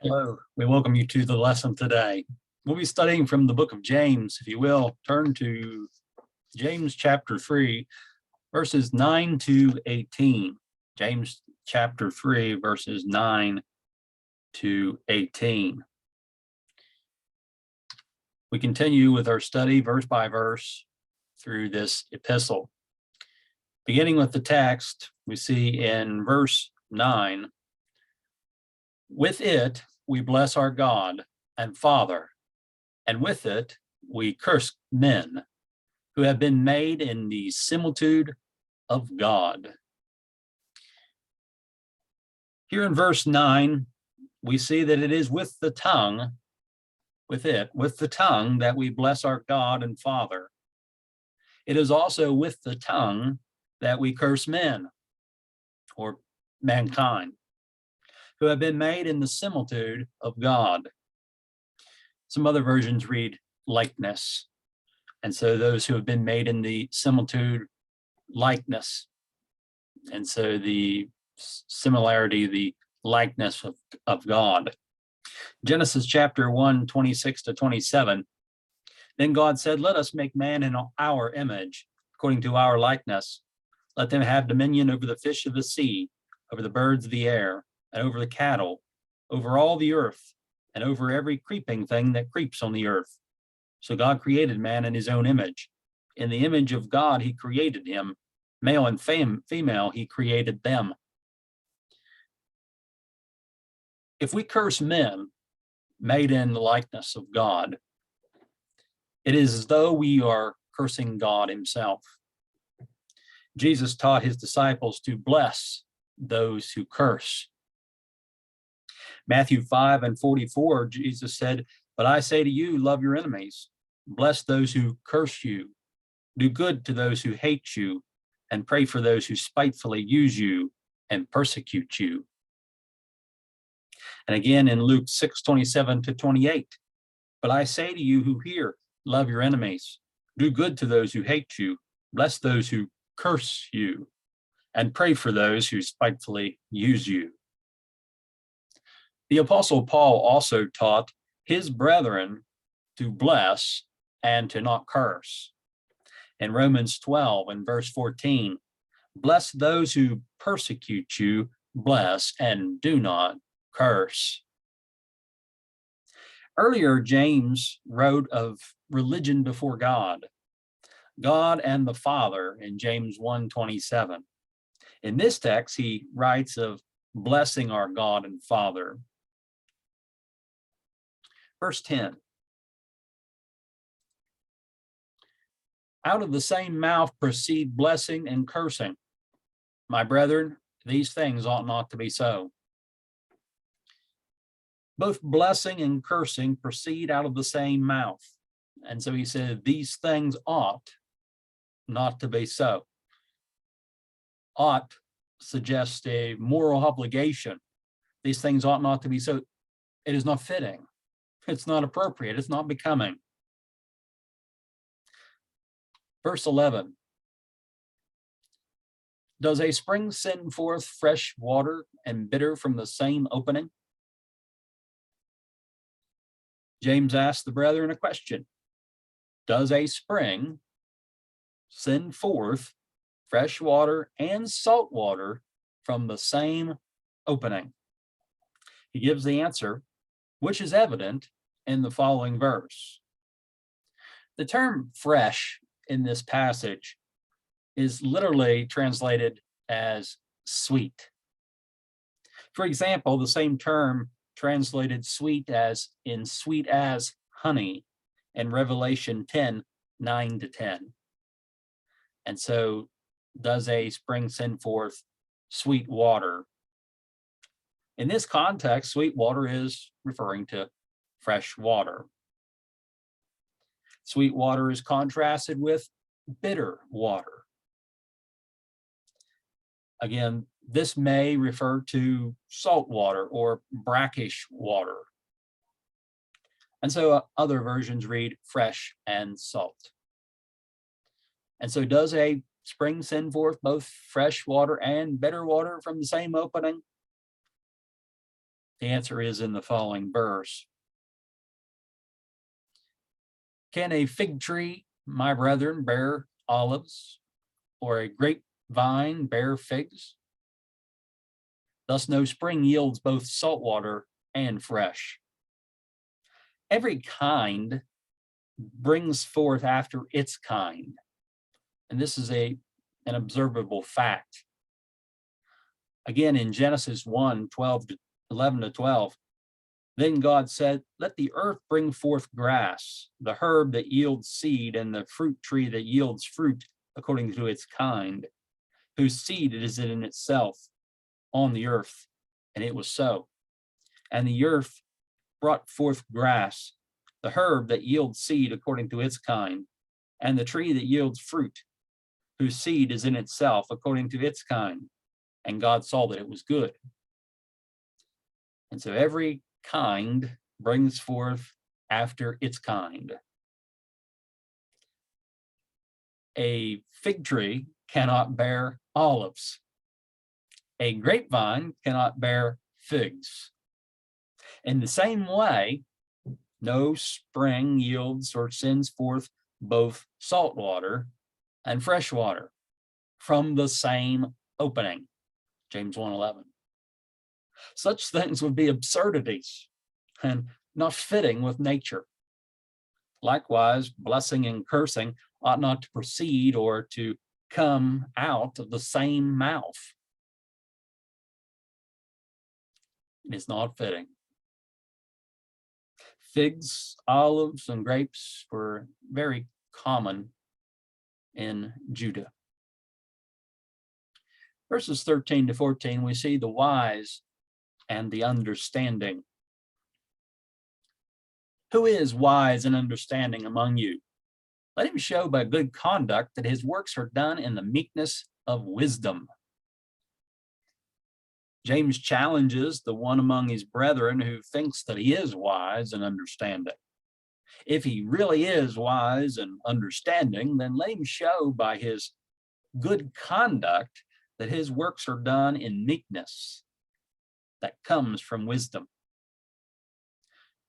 Hello, we welcome you to the lesson today. We'll be studying from the book of James. If you will, turn to James chapter 3, verses 9 to 18. James chapter 3, verses 9 to 18. We continue with our study verse by verse through this epistle. Beginning with the text, we see in verse 9, with it we bless our God and Father, and with it we curse men who have been made in the similitude of God. Here in verse 9, we see that it is with the tongue, with the tongue that we bless our God and Father. It is also with the tongue that we curse men, or mankind, who have been made in the similitude of God. Some other versions read likeness. And so those who have been made in the similitude, likeness. And so the similarity, the likeness of God. Genesis chapter 1, 26 to 27. Then God said, let us make man in our image, according to our likeness. Let them have dominion over the fish of the sea, over the birds of the air, and over the cattle, over all the earth, and over every creeping thing that creeps on the earth. So God created man in his own image. In the image of God, he created him. Male and female, he created them. If we curse men made in the likeness of God, it is as though we are cursing God himself. Jesus taught his disciples to bless those who curse. Matthew 5 and 44, Jesus said, but I say to you, love your enemies, bless those who curse you, do good to those who hate you, and pray for those who spitefully use you and persecute you. And again in Luke 6, 27 to 28, but I say to you who hear, love your enemies, do good to those who hate you, bless those who curse you, and pray for those who spitefully use you. The Apostle Paul also taught his brethren to bless and to not curse. In Romans 12 and verse 14, bless those who persecute you, bless and do not curse. Earlier, James wrote of religion before God and the Father in James 1:27. In this text, he writes of blessing our God and Father. Verse 10. Out of the same mouth proceed blessing and cursing. My brethren, these things ought not to be so. Both blessing and cursing proceed out of the same mouth. And so he said, these things ought not to be so. Ought suggests a moral obligation. These things ought not to be so. It is not fitting. It's not appropriate. It's not becoming. Verse 11. Does a spring send forth fresh water and bitter from the same opening? James asked the brethren a question. Does a spring send forth fresh water and salt water from the same opening? He gives the answer, which is evident in the following verse. The term fresh in this passage is literally translated as sweet. For example, the same term translated sweet as in sweet as honey in Revelation 10, 9 to 10. And so does a spring send forth sweet water? In this context, sweet water is referring to fresh water. Sweet water is contrasted with bitter water. Again, this may refer to salt water or brackish water. And so other versions read fresh and salt. And so does a spring send forth both fresh water and bitter water from the same opening? The answer is in the following verse. Can a fig tree, my brethren, bear olives, or a grapevine bear figs? Thus no spring yields both salt water and fresh. Every kind brings forth after its kind. And this is an observable fact. Again, in Genesis 1, 11 to 12, then God said, let the earth bring forth grass, the herb that yields seed, and the fruit tree that yields fruit according to its kind, whose seed it is in itself on the earth. And it was so. And the earth brought forth grass, the herb that yields seed according to its kind, and the tree that yields fruit, whose seed is in itself according to its kind. And God saw that it was good. And so every kind brings forth after its kind. A fig tree cannot bear olives. A grapevine cannot bear figs. In the same way, no spring yields or sends forth both salt water and fresh water from the same opening. James 1:11. Such things would be absurdities and not fitting with nature. Likewise, blessing and cursing ought not to proceed or to come out of the same mouth. It is not fitting. Figs, olives, and grapes were very common in Judah. Verses 13 to 14, we see the wise and the understanding. Who is wise and understanding among you? Let him show by good conduct that his works are done in the meekness of wisdom. James challenges the one among his brethren who thinks that he is wise and understanding. If he really is wise and understanding, then let him show by his good conduct that his works are done in meekness that comes from wisdom.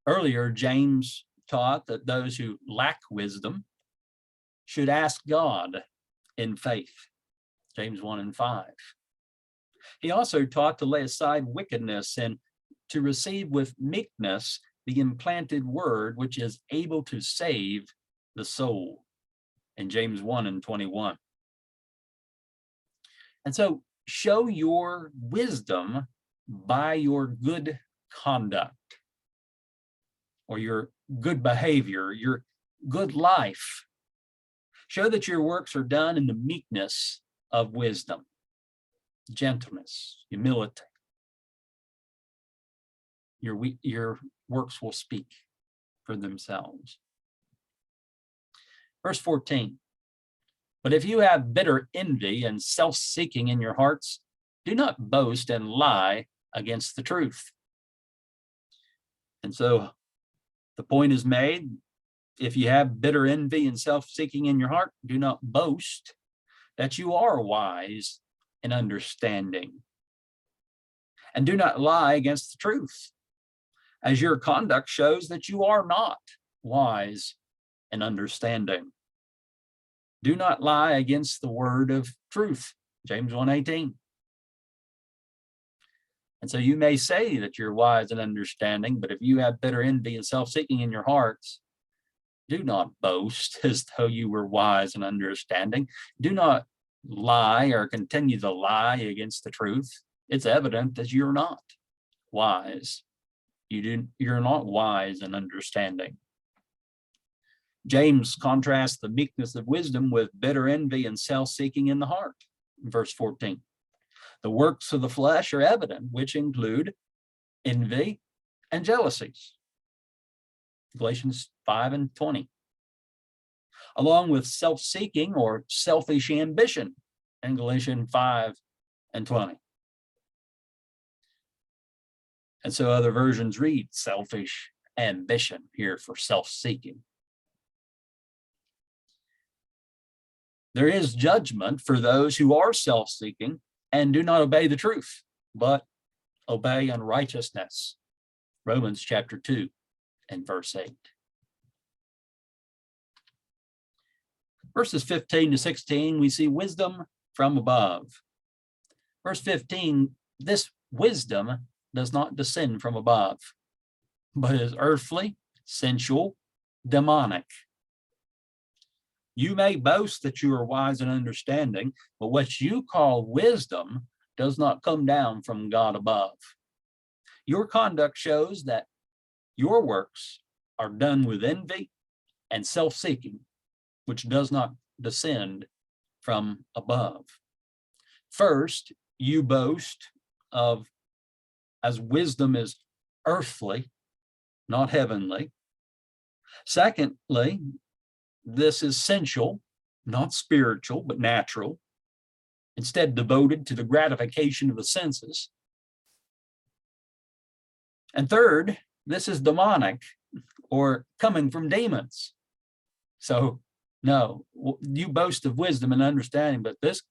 Earlier, James taught that those who lack wisdom should ask God in faith. James 1:5. He also taught to lay aside wickedness and to receive with meekness the implanted word, which is able to save the soul, in James 1:21. And so show your wisdom by your good conduct, or your good behavior, your good life. Show that your works are done in the meekness of wisdom, gentleness, humility. Your works will speak for themselves. Verse 14. But if you have bitter envy and self-seeking in your hearts, do not boast and lie against the truth. And so the point is made, if you have bitter envy and self-seeking in your heart, do not boast that you are wise and understanding. And do not lie against the truth, as your conduct shows that you are not wise and understanding. Do not lie against the word of truth, James 1:18. And so you may say that you're wise and understanding, but if you have bitter envy and self-seeking in your hearts, do not boast as though you were wise and understanding. Do not lie or continue to lie against the truth. It's evident that you're not wise. You're not wise and understanding. James contrasts the meekness of wisdom with bitter envy and self-seeking in the heart. Verse 14. The works of the flesh are evident, which include envy and jealousies. Galatians 5:20. Along with self-seeking or selfish ambition in Galatians 5:20. And so other versions read selfish ambition here for self-seeking. There is judgment for those who are self-seeking and do not obey the truth, but obey unrighteousness. Romans chapter 2 and verse 8. Verses 15 to 16, we see wisdom from above. Verse 15, this wisdom does not descend from above, but is earthly, sensual, demonic. You may boast that you are wise and understanding, but what you call wisdom does not come down from God above. Your conduct shows that your works are done with envy and self-seeking, which does not descend from above. First, you boast of as wisdom is earthly, not heavenly. Secondly, this is sensual, not spiritual, but natural, instead devoted to the gratification of the senses. And third, this is demonic, or coming from demons. So no, you boast of wisdom and understanding, but this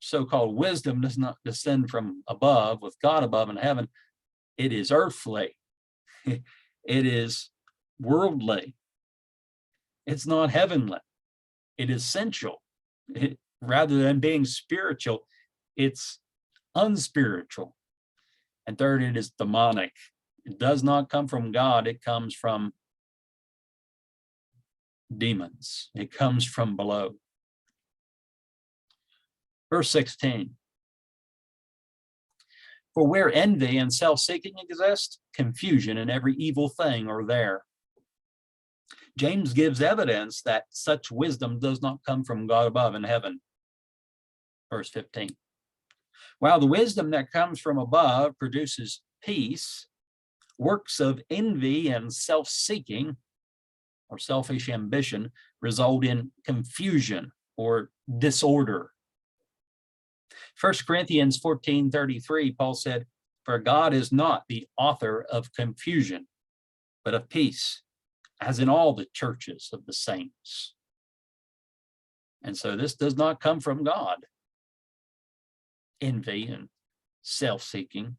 so-called wisdom does not descend from above, with God above in heaven. It is earthly. It is worldly. It's not heavenly. It is sensual. Rather than being spiritual, it's unspiritual. And third, it is demonic. It does not come from God. It comes from demons. It comes from below. Verse 16. For where envy and self-seeking exist, confusion and every evil thing are there. James gives evidence that such wisdom does not come from God above in heaven. Verse 15. While the wisdom that comes from above produces peace, works of envy and self-seeking or selfish ambition result in confusion or disorder. 1 Corinthians 14:33, Paul said, for God is not the author of confusion, but of peace, as in all the churches of the saints. And so this does not come from God. Envy and self-seeking.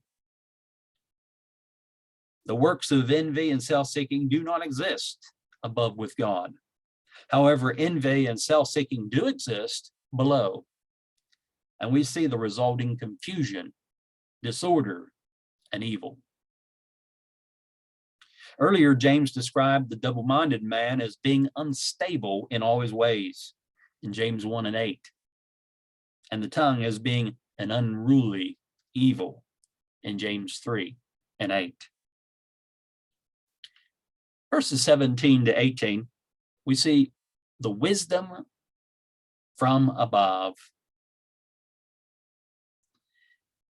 The works of envy and self-seeking do not exist above with God. However, envy and self-seeking do exist below. And we see the resulting confusion, disorder, and evil. Earlier, James described the double-minded man as being unstable in all his ways in James 1 and 8, and the tongue as being an unruly evil in James 3 and 8. Verses 17 to 18, we see the wisdom from above.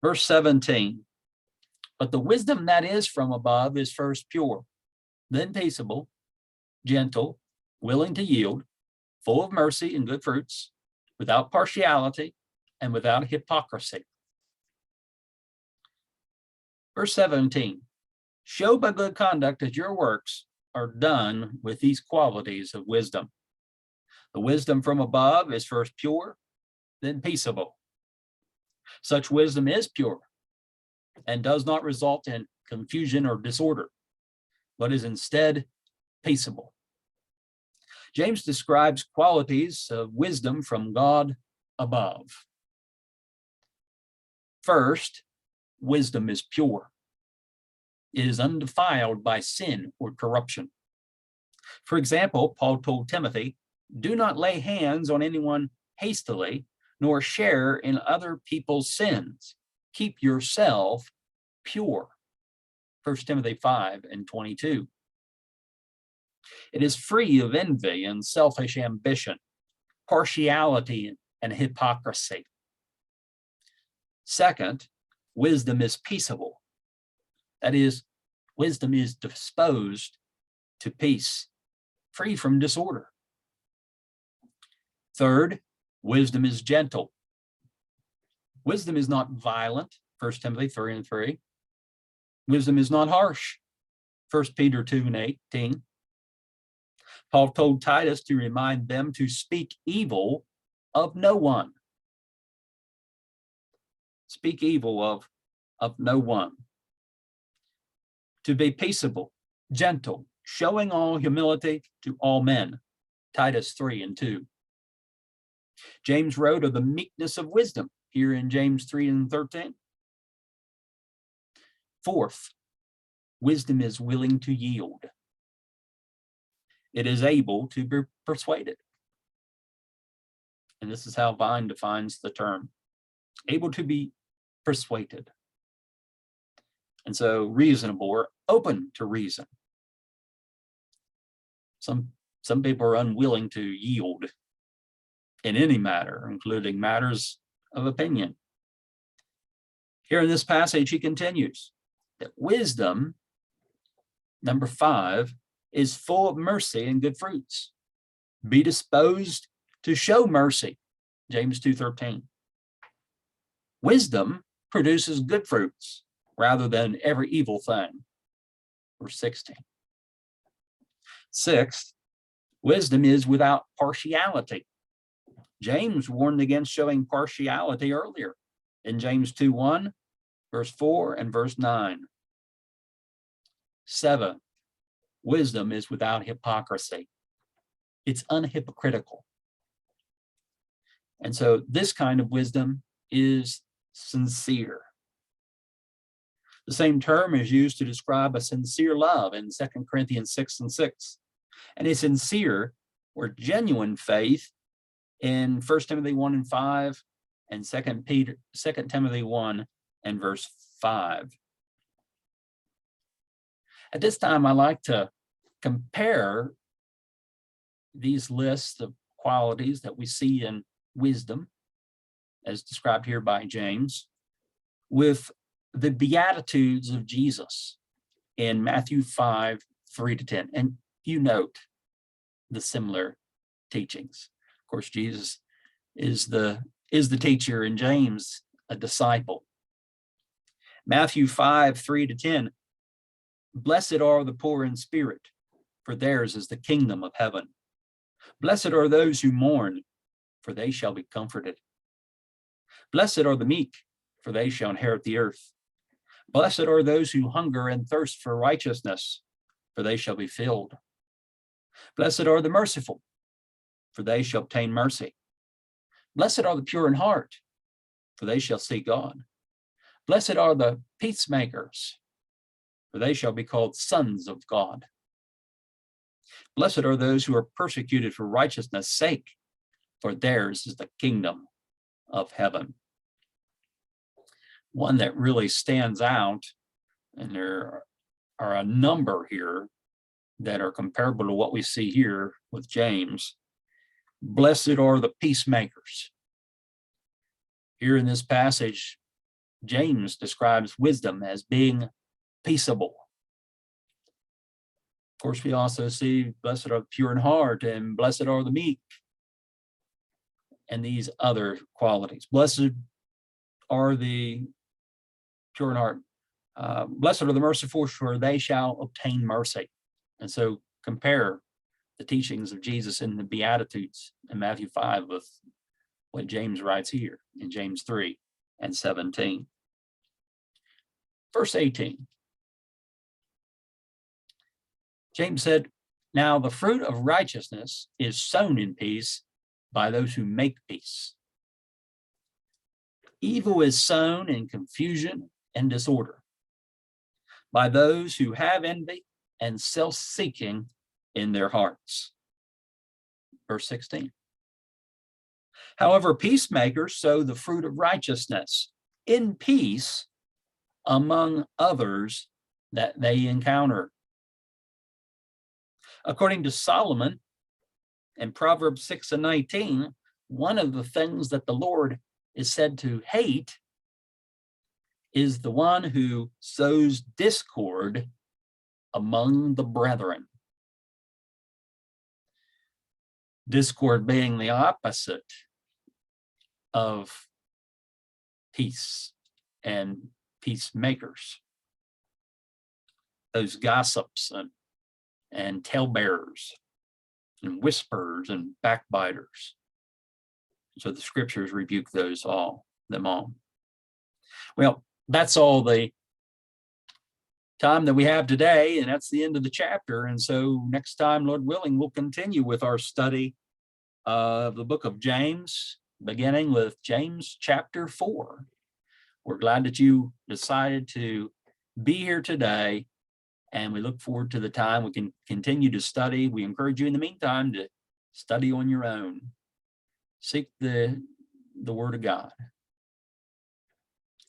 Verse 17, but the wisdom that is from above is first pure, then peaceable, gentle, willing to yield, full of mercy and good fruits, without partiality and without hypocrisy. Verse 17, show by good conduct that your works are done with these qualities of wisdom. The wisdom from above is first pure, then peaceable. Such wisdom is pure and does not result in confusion or disorder, but is instead peaceable. James describes qualities of wisdom from God above. First, wisdom is pure. It is undefiled by sin or corruption. For example, Paul told Timothy, do not lay hands on anyone hastily, nor share in other people's sins. Keep yourself pure. 1 Timothy 5 and 22. It is free of envy and selfish ambition, partiality and hypocrisy. Second, wisdom is peaceable. That is, wisdom is disposed to peace, free from disorder. Third, wisdom is gentle. Wisdom is not violent, 1 Timothy 3 and 3. Wisdom is not harsh, 1 Peter 2 and 18. Paul told Titus to remind them to speak evil of no one. Speak evil of no one. to be peaceable, gentle, showing all humility to all men. Titus 3:2. James wrote of the meekness of wisdom here in James 3:13. Fourth, wisdom is willing to yield. It is able to be persuaded. And this is how Vine defines the term, able to be persuaded. And so reasonable or open to reason. Some people are unwilling to yield in any matter, including matters of opinion. Here in this passage, he continues that wisdom, number 5, is full of mercy and good fruits. Be disposed to show mercy, James 2:13. Wisdom produces good fruits rather than every evil thing, verse 16. Sixth, wisdom is without partiality. James warned against showing partiality earlier in James 2:1, verse 4 and verse 9. 7, wisdom is without hypocrisy. It's unhypocritical. And so this kind of wisdom is sincere. The same term is used to describe a sincere love in 2 Corinthians 6:6, and a sincere or genuine faith in 1 Timothy 1:5 and 2 Timothy 1 and verse 5. At this time, I like to compare these lists of qualities that we see in wisdom, as described here by James, with the Beatitudes of Jesus in Matthew 5:3-10. And you note the similar teachings. Of course, Jesus is the teacher, and James a disciple. Matthew 5:3-10. Blessed are the poor in spirit, for theirs is the kingdom of heaven. Blessed are those who mourn, for they shall be comforted. Blessed are the meek, for they shall inherit the earth. Blessed are those who hunger and thirst for righteousness, for they shall be filled. Blessed are the merciful, for they shall obtain mercy. Blessed are the pure in heart, for they shall see God. Blessed are the peacemakers, for they shall be called sons of God. Blessed are those who are persecuted for righteousness' sake, for theirs is the kingdom of heaven. One that really stands out, and there are a number here that are comparable to what we see here with James. Blessed are the peacemakers. Here in this passage, James describes wisdom as being peaceable. Of course, we also see blessed are the pure in heart and blessed are the meek, and these other qualities. Blessed are the pure in heart. Blessed are the merciful, for they shall obtain mercy. And so compare the teachings of Jesus in the Beatitudes in Matthew 5 with what James writes here in James 3:17. Verse 18. James said, now the fruit of righteousness is sown in peace by those who make peace. Evil is sown in confusion and disorder by those who have envy and self-seeking in their hearts. Verse 16. However, peacemakers sow the fruit of righteousness in peace among others that they encounter. According to Solomon in Proverbs 6:19, one of the things that the Lord is said to hate is the one who sows discord among the brethren. Discord being the opposite of peace and peacemakers. Those gossips and talebearers and whisperers and backbiters. So the scriptures rebuke them all. Well, that's all the time that we have today, and that's the end of the chapter. And so next time, Lord willing, we'll continue with our study of the book of James, beginning with James chapter 4. We're glad that you decided to be here today, and we look forward to the time we can continue to study. We encourage you in the meantime to study on your own. Seek the Word of God.